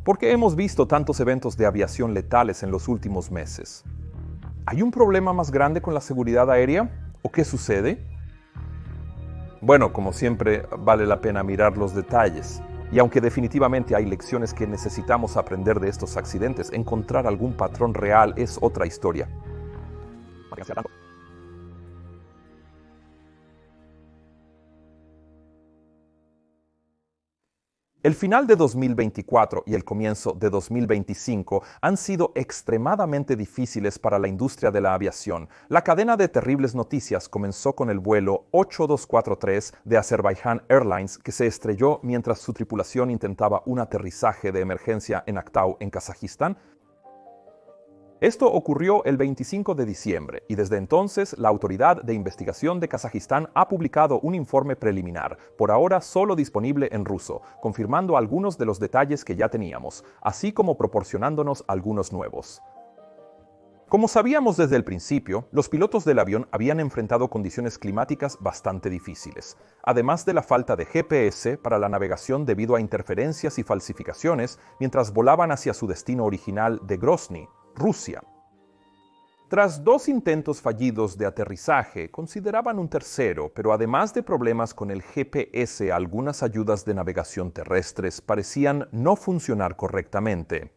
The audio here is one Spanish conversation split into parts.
¿Por qué hemos visto tantos eventos de aviación letales en los últimos meses? ¿Hay un problema más grande con la seguridad aérea? ¿O qué sucede? Bueno, como siempre, vale la pena mirar los detalles. Y aunque definitivamente hay lecciones que necesitamos aprender de estos accidentes, encontrar algún patrón real es otra historia. El final de 2024 y el comienzo de 2025 han sido extremadamente difíciles para la industria de la aviación. La cadena de terribles noticias comenzó con el vuelo 8243 de Azerbaijan Airlines, que se estrelló mientras su tripulación intentaba un aterrizaje de emergencia en Aktau, en Kazajistán. Esto ocurrió el 25 de diciembre y desde entonces la Autoridad de Investigación de Kazajistán ha publicado un informe preliminar, por ahora solo disponible en ruso, confirmando algunos de los detalles que ya teníamos, así como proporcionándonos algunos nuevos. Como sabíamos desde el principio, los pilotos del avión habían enfrentado condiciones climáticas bastante difíciles, además de la falta de GPS para la navegación debido a interferencias y falsificaciones mientras volaban hacia su destino original de Grozny, Rusia. Tras 2 intentos fallidos de aterrizaje, consideraban un tercero, pero además de problemas con el GPS, algunas ayudas de navegación terrestres parecían no funcionar correctamente.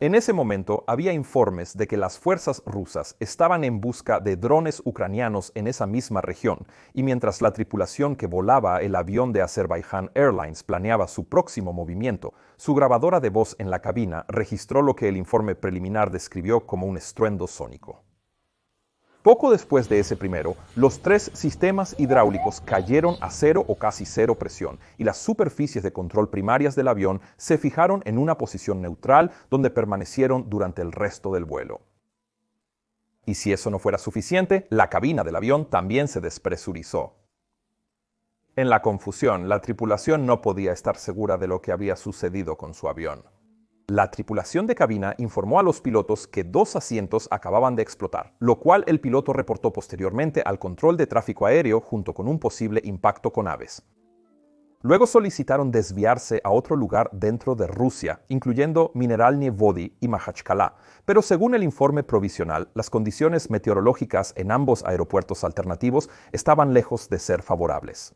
En ese momento había informes de que las fuerzas rusas estaban en busca de drones ucranianos en esa misma región, y mientras la tripulación que volaba el avión de Azerbaijan Airlines planeaba su próximo movimiento, su grabadora de voz en la cabina registró lo que el informe preliminar describió como un estruendo sónico. Poco después de ese primero, los 3 sistemas hidráulicos cayeron a 0 o casi 0 presión y las superficies de control primarias del avión se fijaron en una posición neutral donde permanecieron durante el resto del vuelo. Y si eso no fuera suficiente, la cabina del avión también se despresurizó. En la confusión, la tripulación no podía estar segura de lo que había sucedido con su avión. La tripulación de cabina informó a los pilotos que 2 asientos acababan de explotar, lo cual el piloto reportó posteriormente al control de tráfico aéreo junto con un posible impacto con aves. Luego solicitaron desviarse a otro lugar dentro de Rusia, incluyendo Mineralny Vody y Makhachkala, pero según el informe provisional, las condiciones meteorológicas en ambos aeropuertos alternativos estaban lejos de ser favorables.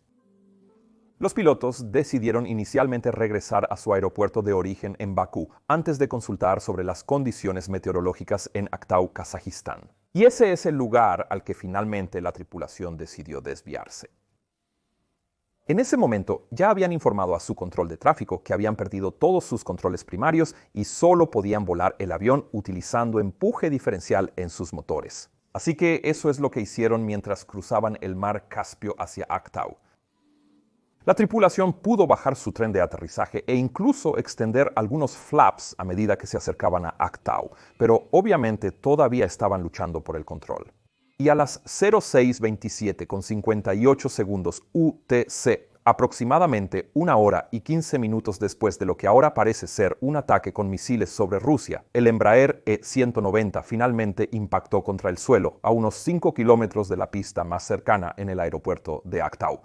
Los pilotos decidieron inicialmente regresar a su aeropuerto de origen en Bakú, antes de consultar sobre las condiciones meteorológicas en Aktau, Kazajistán. Y ese es el lugar al que finalmente la tripulación decidió desviarse. En ese momento ya habían informado a su control de tráfico que habían perdido todos sus controles primarios y solo podían volar el avión utilizando empuje diferencial en sus motores. Así que eso es lo que hicieron mientras cruzaban el mar Caspio hacia Aktau. La tripulación pudo bajar su tren de aterrizaje e incluso extender algunos flaps a medida que se acercaban a Aktau, pero obviamente todavía estaban luchando por el control. Y a las 06:27 con 58 segundos UTC, aproximadamente 1 hora y 15 minutos después de lo que ahora parece ser un ataque con misiles sobre Rusia, el Embraer E-190 finalmente impactó contra el suelo a unos 5 kilómetros de la pista más cercana en el aeropuerto de Aktau.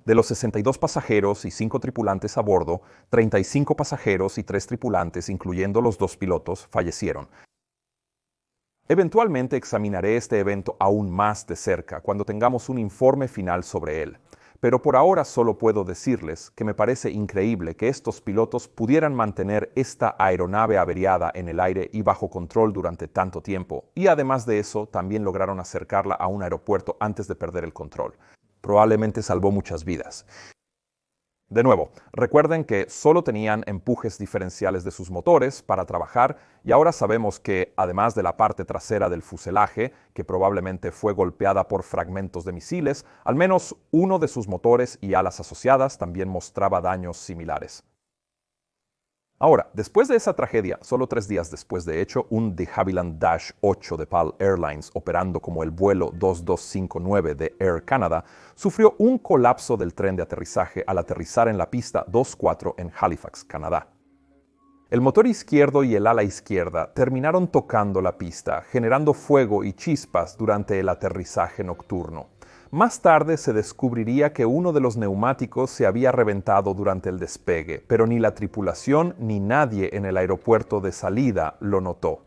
De los 62 pasajeros y 5 tripulantes a bordo, 35 pasajeros y 3 tripulantes, incluyendo los 2 pilotos, fallecieron. Eventualmente examinaré este evento aún más de cerca cuando tengamos un informe final sobre él. Pero por ahora solo puedo decirles que me parece increíble que estos pilotos pudieran mantener esta aeronave averiada en el aire y bajo control durante tanto tiempo, y además de eso también lograron acercarla a un aeropuerto antes de perder el control. Probablemente salvó muchas vidas. De nuevo, recuerden que solo tenían empujes diferenciales de sus motores para trabajar y ahora sabemos que, además de la parte trasera del fuselaje, que probablemente fue golpeada por fragmentos de misiles, al menos uno de sus motores y alas asociadas también mostraba daños similares. Ahora, después de esa tragedia, solo 3 días después de hecho, un de Havilland Dash 8 de PAL Airlines, operando como el vuelo 2259 de Air Canada, sufrió un colapso del tren de aterrizaje al aterrizar en la pista 24 en Halifax, Canadá. El motor izquierdo y el ala izquierda terminaron tocando la pista, generando fuego y chispas durante el aterrizaje nocturno. Más tarde se descubriría que uno de los neumáticos se había reventado durante el despegue, pero ni la tripulación ni nadie en el aeropuerto de salida lo notó.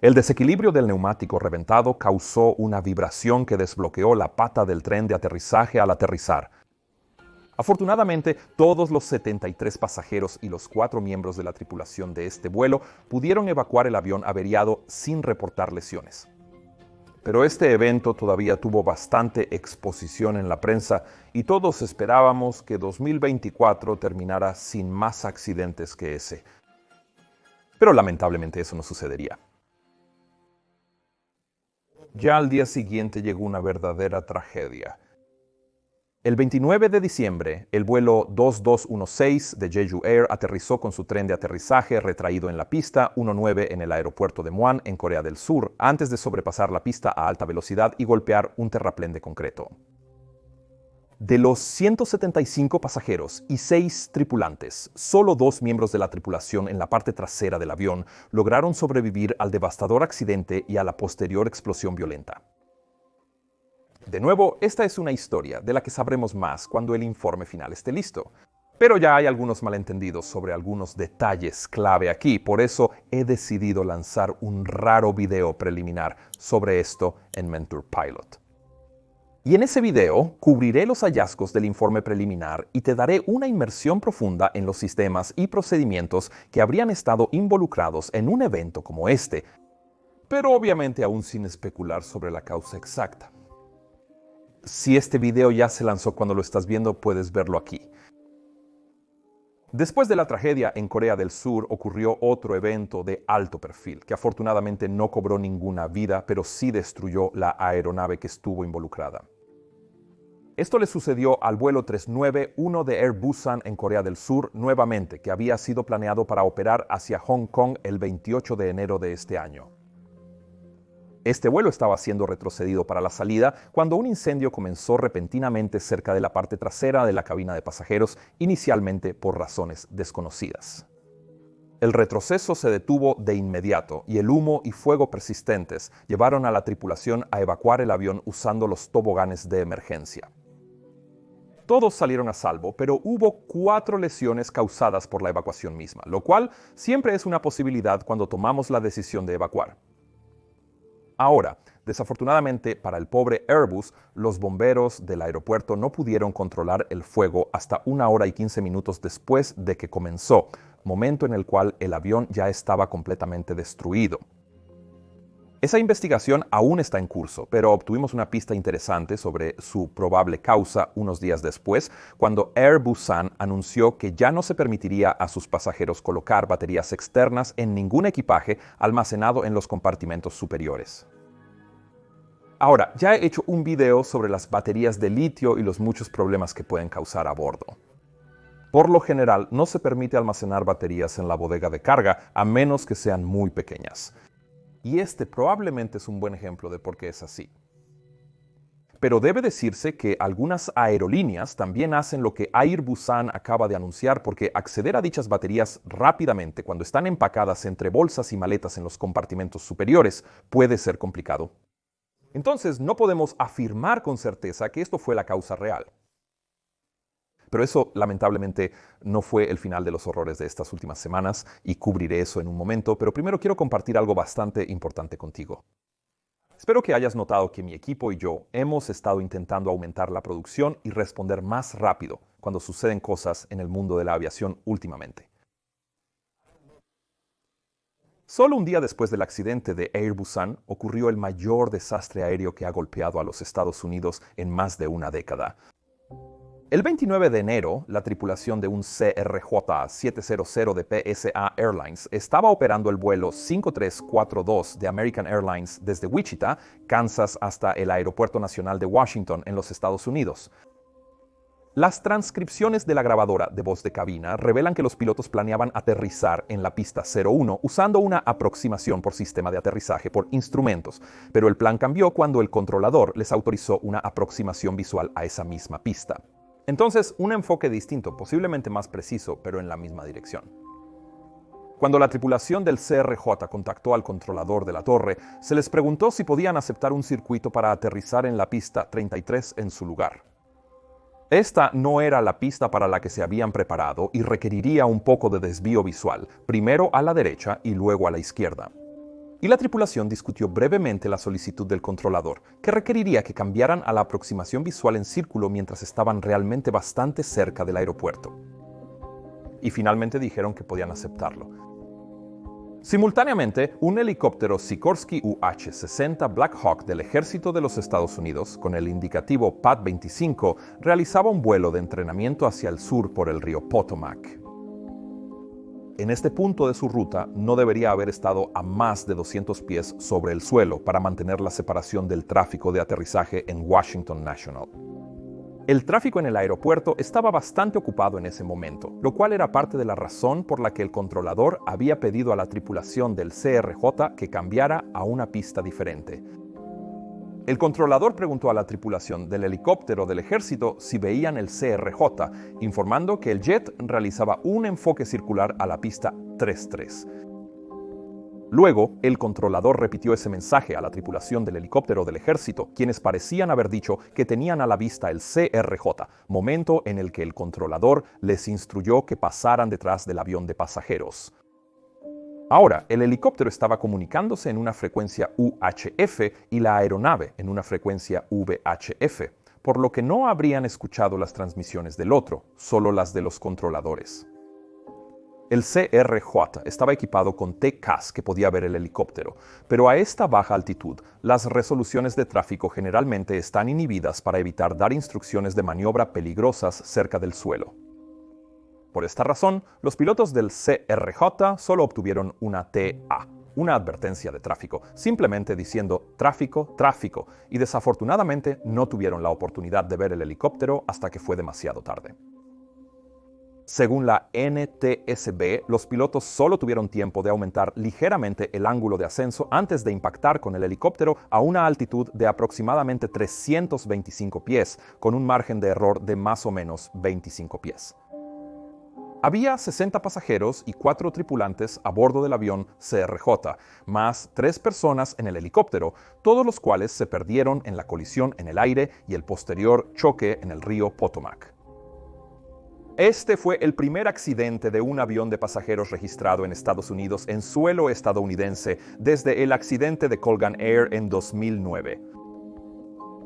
El desequilibrio del neumático reventado causó una vibración que desbloqueó la pata del tren de aterrizaje al aterrizar. Afortunadamente, todos los 73 pasajeros y los 4 miembros de la tripulación de este vuelo pudieron evacuar el avión averiado sin reportar lesiones. Pero este evento todavía tuvo bastante exposición en la prensa y todos esperábamos que 2024 terminara sin más accidentes que ese. Pero lamentablemente eso no sucedería. Ya al día siguiente llegó una verdadera tragedia. El 29 de diciembre, el vuelo 2216 de Jeju Air aterrizó con su tren de aterrizaje retraído en la pista 19 en el aeropuerto de Muan, en Corea del Sur, antes de sobrepasar la pista a alta velocidad y golpear un terraplén de concreto. De los 175 pasajeros y 6 tripulantes, solo 2 miembros de la tripulación en la parte trasera del avión lograron sobrevivir al devastador accidente y a la posterior explosión violenta. De nuevo, esta es una historia de la que sabremos más cuando el informe final esté listo. Pero ya hay algunos malentendidos sobre algunos detalles clave aquí, por eso he decidido lanzar un raro video preliminar sobre esto en Mentor Pilot. Y en ese video cubriré los hallazgos del informe preliminar y te daré una inmersión profunda en los sistemas y procedimientos que habrían estado involucrados en un evento como este, pero obviamente aún sin especular sobre la causa exacta. Si este video ya se lanzó cuando lo estás viendo, puedes verlo aquí. Después de la tragedia en Corea del Sur ocurrió otro evento de alto perfil, que afortunadamente no cobró ninguna vida, pero sí destruyó la aeronave que estuvo involucrada. Esto le sucedió al vuelo 391 de Air Busan en Corea del Sur nuevamente, que había sido planeado para operar hacia Hong Kong el 28 de enero de este año. Este vuelo estaba siendo retrocedido para la salida cuando un incendio comenzó repentinamente cerca de la parte trasera de la cabina de pasajeros, inicialmente por razones desconocidas. El retroceso se detuvo de inmediato y el humo y fuego persistentes llevaron a la tripulación a evacuar el avión usando los toboganes de emergencia. Todos salieron a salvo, pero hubo 4 lesiones causadas por la evacuación misma, lo cual siempre es una posibilidad cuando tomamos la decisión de evacuar. Ahora, desafortunadamente para el pobre Airbus, los bomberos del aeropuerto no pudieron controlar el fuego hasta 1 hora y 15 minutos después de que comenzó, momento en el cual el avión ya estaba completamente destruido. Esa investigación aún está en curso, pero obtuvimos una pista interesante sobre su probable causa unos días después, cuando Air Busan anunció que ya no se permitiría a sus pasajeros colocar baterías externas en ningún equipaje almacenado en los compartimentos superiores. Ahora, ya he hecho un video sobre las baterías de litio y los muchos problemas que pueden causar a bordo. Por lo general, no se permite almacenar baterías en la bodega de carga, a menos que sean muy pequeñas. Y este probablemente es un buen ejemplo de por qué es así. Pero debe decirse que algunas aerolíneas también hacen lo que Air Busan acaba de anunciar, porque acceder a dichas baterías rápidamente cuando están empacadas entre bolsas y maletas en los compartimentos superiores puede ser complicado. Entonces no podemos afirmar con certeza que esto fue la causa real. Pero eso, lamentablemente, no fue el final de los horrores de estas últimas semanas y cubriré eso en un momento, pero primero quiero compartir algo bastante importante contigo. Espero que hayas notado que mi equipo y yo hemos estado intentando aumentar la producción y responder más rápido cuando suceden cosas en el mundo de la aviación últimamente. Solo un día después del accidente de Air Busan ocurrió el mayor desastre aéreo que ha golpeado a los Estados Unidos en más de una década. El 29 de enero, la tripulación de un CRJ-700 de PSA Airlines estaba operando el vuelo 5342 de American Airlines desde Wichita, Kansas, hasta el Aeropuerto Nacional de Washington, en los Estados Unidos. Las transcripciones de la grabadora de voz de cabina revelan que los pilotos planeaban aterrizar en la pista 01 usando una aproximación por sistema de aterrizaje por instrumentos, pero el plan cambió cuando el controlador les autorizó una aproximación visual a esa misma pista. Entonces, un enfoque distinto, posiblemente más preciso, pero en la misma dirección. Cuando la tripulación del CRJ contactó al controlador de la torre, se les preguntó si podían aceptar un circuito para aterrizar en la pista 33 en su lugar. Esta no era la pista para la que se habían preparado y requeriría un poco de desvío visual, primero a la derecha y luego a la izquierda. Y la tripulación discutió brevemente la solicitud del controlador, que requeriría que cambiaran a la aproximación visual en círculo mientras estaban realmente bastante cerca del aeropuerto. Y finalmente dijeron que podían aceptarlo. Simultáneamente, un helicóptero Sikorsky UH-60 Black Hawk del Ejército de los Estados Unidos, con el indicativo PAD-25, realizaba un vuelo de entrenamiento hacia el sur por el río Potomac. En este punto de su ruta no debería haber estado a más de 200 pies sobre el suelo para mantener la separación del tráfico de aterrizaje en Washington National. El tráfico en el aeropuerto estaba bastante ocupado en ese momento, lo cual era parte de la razón por la que el controlador había pedido a la tripulación del CRJ que cambiara a una pista diferente. El controlador preguntó a la tripulación del helicóptero del ejército si veían el CRJ, informando que el jet realizaba un enfoque circular a la pista 33. Luego, el controlador repitió ese mensaje a la tripulación del helicóptero del ejército, quienes parecían haber dicho que tenían a la vista el CRJ, momento en el que el controlador les instruyó que pasaran detrás del avión de pasajeros. Ahora, el helicóptero estaba comunicándose en una frecuencia UHF y la aeronave en una frecuencia VHF, por lo que no habrían escuchado las transmisiones del otro, solo las de los controladores. El CRJ estaba equipado con TCAS que podía ver el helicóptero, pero a esta baja altitud, las resoluciones de tráfico generalmente están inhibidas para evitar dar instrucciones de maniobra peligrosas cerca del suelo. Por esta razón, los pilotos del CRJ solo obtuvieron una TA, una advertencia de tráfico, simplemente diciendo tráfico, tráfico, y desafortunadamente no tuvieron la oportunidad de ver el helicóptero hasta que fue demasiado tarde. Según la NTSB, los pilotos solo tuvieron tiempo de aumentar ligeramente el ángulo de ascenso antes de impactar con el helicóptero a una altitud de aproximadamente 325 pies, con un margen de error de más o menos 25 pies. Había 60 pasajeros y 4 tripulantes a bordo del avión CRJ, más 3 personas en el helicóptero, todos los cuales se perdieron en la colisión en el aire y el posterior choque en el río Potomac. Este fue el primer accidente de un avión de pasajeros registrado en Estados Unidos en suelo estadounidense desde el accidente de Colgan Air en 2009.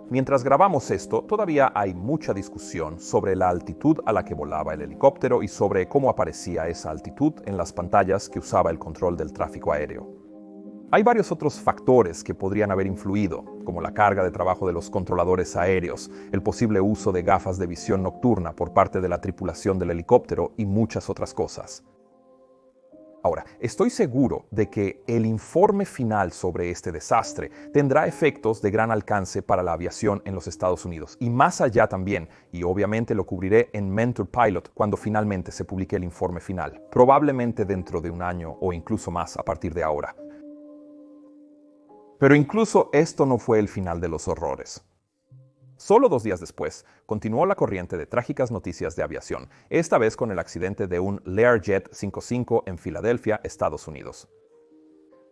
Mientras grabamos esto, todavía hay mucha discusión sobre la altitud a la que volaba el helicóptero y sobre cómo aparecía esa altitud en las pantallas que usaba el control del tráfico aéreo. Hay varios otros factores que podrían haber influido, como la carga de trabajo de los controladores aéreos, el posible uso de gafas de visión nocturna por parte de la tripulación del helicóptero y muchas otras cosas. Ahora, estoy seguro de que el informe final sobre este desastre tendrá efectos de gran alcance para la aviación en los Estados Unidos y más allá también, y obviamente lo cubriré en Mentor Pilot cuando finalmente se publique el informe final, probablemente dentro de un año o incluso más a partir de ahora. Pero incluso esto no fue el final de los horrores. Solo 2 días después, continuó la corriente de trágicas noticias de aviación, esta vez con el accidente de un Learjet 55 en Filadelfia, Estados Unidos.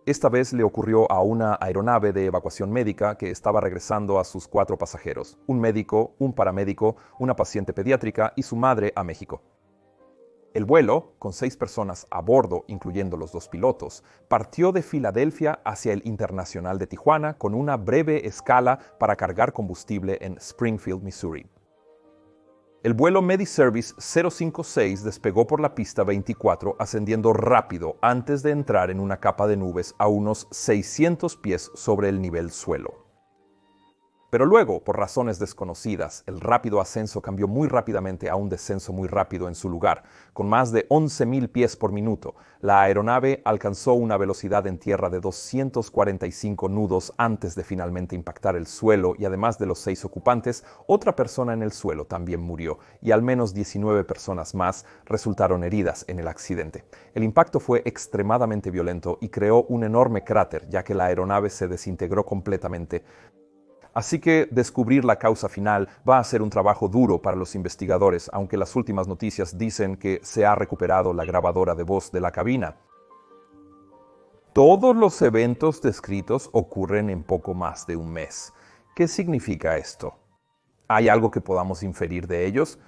Esta vez le ocurrió a una aeronave de evacuación médica que estaba regresando a sus 4 pasajeros, un médico, un paramédico, una paciente pediátrica y su madre a México. El vuelo, con 6 personas a bordo, incluyendo los 2 pilotos, partió de Filadelfia hacia el Internacional de Tijuana con una breve escala para cargar combustible en Springfield, Missouri. El vuelo MediService 056 despegó por la pista 24 ascendiendo rápido antes de entrar en una capa de nubes a unos 600 pies sobre el nivel suelo. Pero luego, por razones desconocidas, el rápido ascenso cambió muy rápidamente a un descenso muy rápido en su lugar. Con más de 11.000 pies por minuto, la aeronave alcanzó una velocidad en tierra de 245 nudos antes de finalmente impactar el suelo y además de los 6 ocupantes, otra persona en el suelo también murió y al menos 19 personas más resultaron heridas en el accidente. El impacto fue extremadamente violento y creó un enorme cráter ya que la aeronave se desintegró completamente. Así que descubrir la causa final va a ser un trabajo duro para los investigadores, aunque las últimas noticias dicen que se ha recuperado la grabadora de voz de la cabina. Todos los eventos descritos ocurren en poco más de un mes. ¿Qué significa esto? ¿Hay algo que podamos inferir de ellos?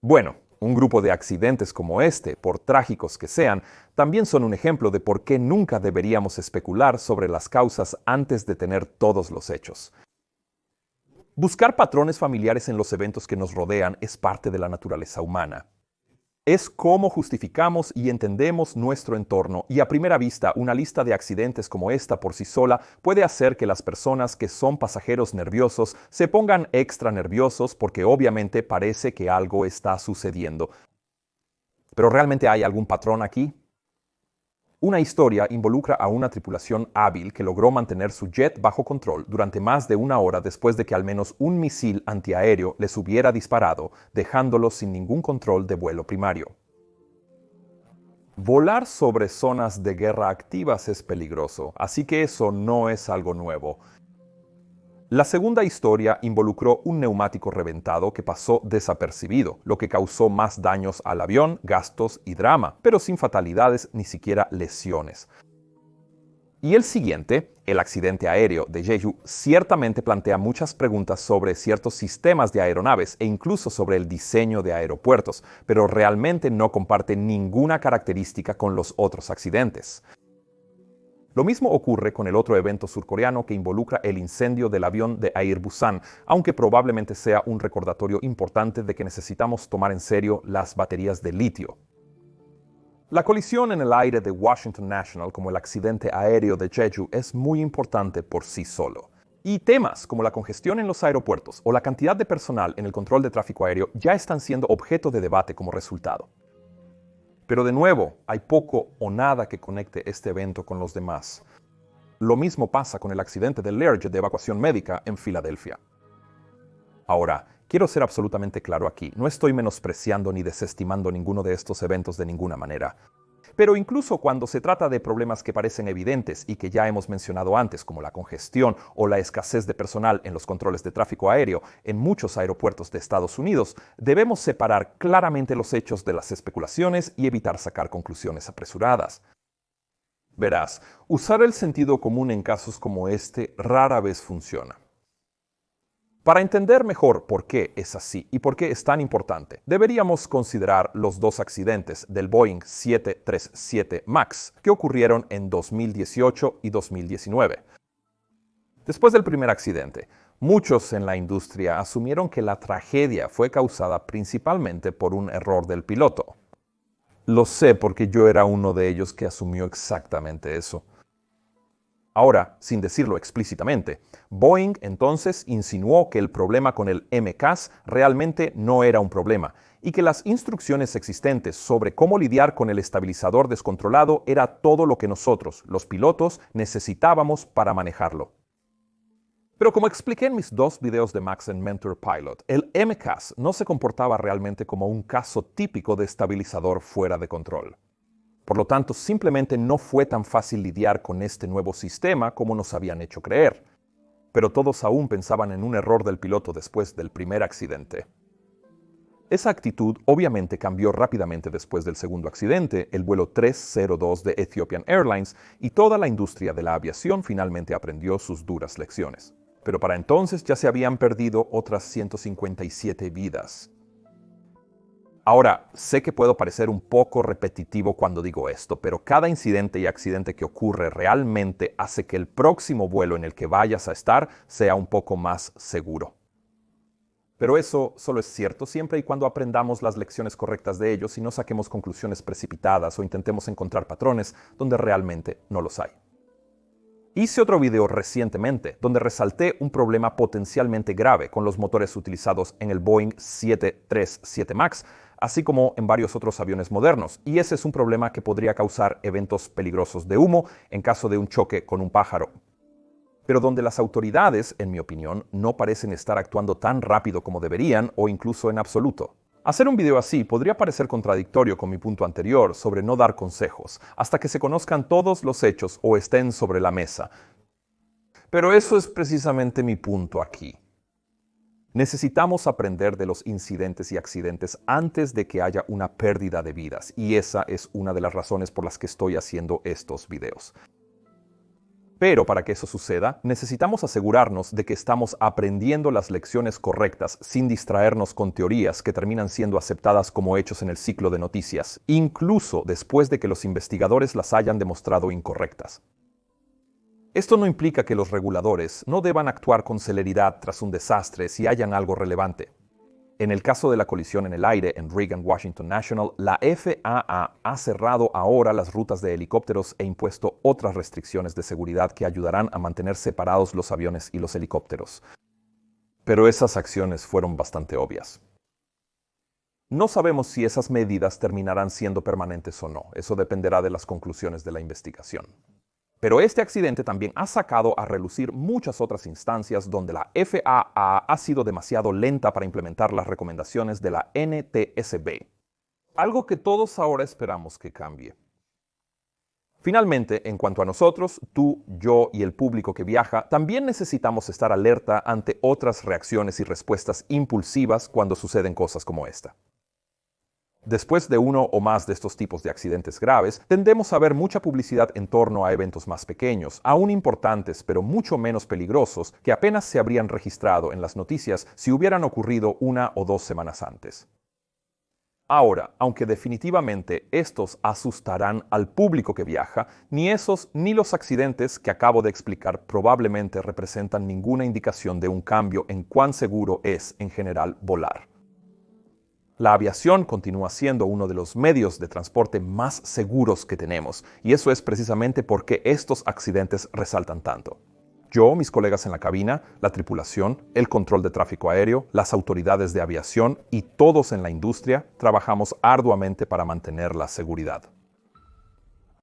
Bueno, un grupo de accidentes como este, por trágicos que sean, también son un ejemplo de por qué nunca deberíamos especular sobre las causas antes de tener todos los hechos. Buscar patrones familiares en los eventos que nos rodean es parte de la naturaleza humana. Es cómo justificamos y entendemos nuestro entorno, y a primera vista una lista de accidentes como esta por sí sola puede hacer que las personas que son pasajeros nerviosos se pongan extra nerviosos porque obviamente parece que algo está sucediendo. ¿Pero realmente hay algún patrón aquí? Una historia involucra a una tripulación hábil que logró mantener su jet bajo control durante más de una hora después de que al menos un misil antiaéreo les hubiera disparado, dejándolos sin ningún control de vuelo primario. Volar sobre zonas de guerra activas es peligroso, así que eso no es algo nuevo. La segunda historia involucró un neumático reventado que pasó desapercibido, lo que causó más daños al avión, gastos y drama, pero sin fatalidades ni siquiera lesiones. Y el siguiente, el accidente aéreo de Jeju, ciertamente plantea muchas preguntas sobre ciertos sistemas de aeronaves e incluso sobre el diseño de aeropuertos, pero realmente no comparte ninguna característica con los otros accidentes. Lo mismo ocurre con el otro evento surcoreano que involucra el incendio del avión de Air Busan, aunque probablemente sea un recordatorio importante de que necesitamos tomar en serio las baterías de litio. La colisión en el aire de Washington National, como el accidente aéreo de Jeju, es muy importante por sí solo. Y temas como la congestión en los aeropuertos o la cantidad de personal en el control de tráfico aéreo ya están siendo objeto de debate como resultado. Pero de nuevo, hay poco o nada que conecte este evento con los demás. Lo mismo pasa con el accidente del Learjet de evacuación médica en Filadelfia. Ahora, quiero ser absolutamente claro aquí, no estoy menospreciando ni desestimando ninguno de estos eventos de ninguna manera. Pero incluso cuando se trata de problemas que parecen evidentes y que ya hemos mencionado antes, como la congestión o la escasez de personal en los controles de tráfico aéreo en muchos aeropuertos de Estados Unidos, debemos separar claramente los hechos de las especulaciones y evitar sacar conclusiones apresuradas. Verás, usar el sentido común en casos como este rara vez funciona. Para entender mejor por qué es así y por qué es tan importante, deberíamos considerar los dos accidentes del Boeing 737 MAX que ocurrieron en 2018 y 2019. Después del primer accidente, muchos en la industria asumieron que la tragedia fue causada principalmente por un error del piloto. Lo sé porque yo era uno de ellos que asumió exactamente eso. Ahora, sin decirlo explícitamente, Boeing entonces insinuó que el problema con el MCAS realmente no era un problema y que las instrucciones existentes sobre cómo lidiar con el estabilizador descontrolado era todo lo que nosotros, los pilotos, necesitábamos para manejarlo. Pero como expliqué en mis dos videos de Max and Mentor Pilot, el MCAS no se comportaba realmente como un caso típico de estabilizador fuera de control. Por lo tanto, simplemente no fue tan fácil lidiar con este nuevo sistema como nos habían hecho creer. Pero todos aún pensaban en un error del piloto después del primer accidente. Esa actitud obviamente cambió rápidamente después del segundo accidente, el vuelo 302 de Ethiopian Airlines, y toda la industria de la aviación finalmente aprendió sus duras lecciones. Pero para entonces ya se habían perdido otras 157 vidas. Ahora, sé que puedo parecer un poco repetitivo cuando digo esto, pero cada incidente y accidente que ocurre realmente hace que el próximo vuelo en el que vayas a estar sea un poco más seguro. Pero eso solo es cierto siempre y cuando aprendamos las lecciones correctas de ellos y no saquemos conclusiones precipitadas o intentemos encontrar patrones donde realmente no los hay. Hice otro video recientemente donde resalté un problema potencialmente grave con los motores utilizados en el Boeing 737 MAX, así como en varios otros aviones modernos, y ese es un problema que podría causar eventos peligrosos de humo en caso de un choque con un pájaro. Pero donde las autoridades, en mi opinión, no parecen estar actuando tan rápido como deberían o incluso en absoluto. Hacer un video así podría parecer contradictorio con mi punto anterior sobre no dar consejos, hasta que se conozcan todos los hechos o estén sobre la mesa. Pero eso es precisamente mi punto aquí. Necesitamos aprender de los incidentes y accidentes antes de que haya una pérdida de vidas, y esa es una de las razones por las que estoy haciendo estos videos. Pero para que eso suceda, necesitamos asegurarnos de que estamos aprendiendo las lecciones correctas sin distraernos con teorías que terminan siendo aceptadas como hechos en el ciclo de noticias, incluso después de que los investigadores las hayan demostrado incorrectas. Esto no implica que los reguladores no deban actuar con celeridad tras un desastre si hayan algo relevante. En el caso de la colisión en el aire en Reagan Washington National, la FAA ha cerrado ahora las rutas de helicópteros e impuesto otras restricciones de seguridad que ayudarán a mantener separados los aviones y los helicópteros. Pero esas acciones fueron bastante obvias. No sabemos si esas medidas terminarán siendo permanentes o no. Eso dependerá de las conclusiones de la investigación. Pero este accidente también ha sacado a relucir muchas otras instancias donde la FAA ha sido demasiado lenta para implementar las recomendaciones de la NTSB. Algo que todos ahora esperamos que cambie. Finalmente, en cuanto a nosotros, tú, yo y el público que viaja, también necesitamos estar alerta ante otras reacciones y respuestas impulsivas cuando suceden cosas como esta. Después de uno o más de estos tipos de accidentes graves, tendemos a ver mucha publicidad en torno a eventos más pequeños, aún importantes pero mucho menos peligrosos, que apenas se habrían registrado en las noticias si hubieran ocurrido 1 o 2 semanas antes. Ahora, aunque definitivamente estos asustarán al público que viaja, ni esos ni los accidentes que acabo de explicar probablemente representan ninguna indicación de un cambio en cuán seguro es en general volar. La aviación continúa siendo uno de los medios de transporte más seguros que tenemos, y eso es precisamente porque estos accidentes resaltan tanto. Yo, mis colegas en la cabina, la tripulación, el control de tráfico aéreo, las autoridades de aviación y todos en la industria trabajamos arduamente para mantener la seguridad.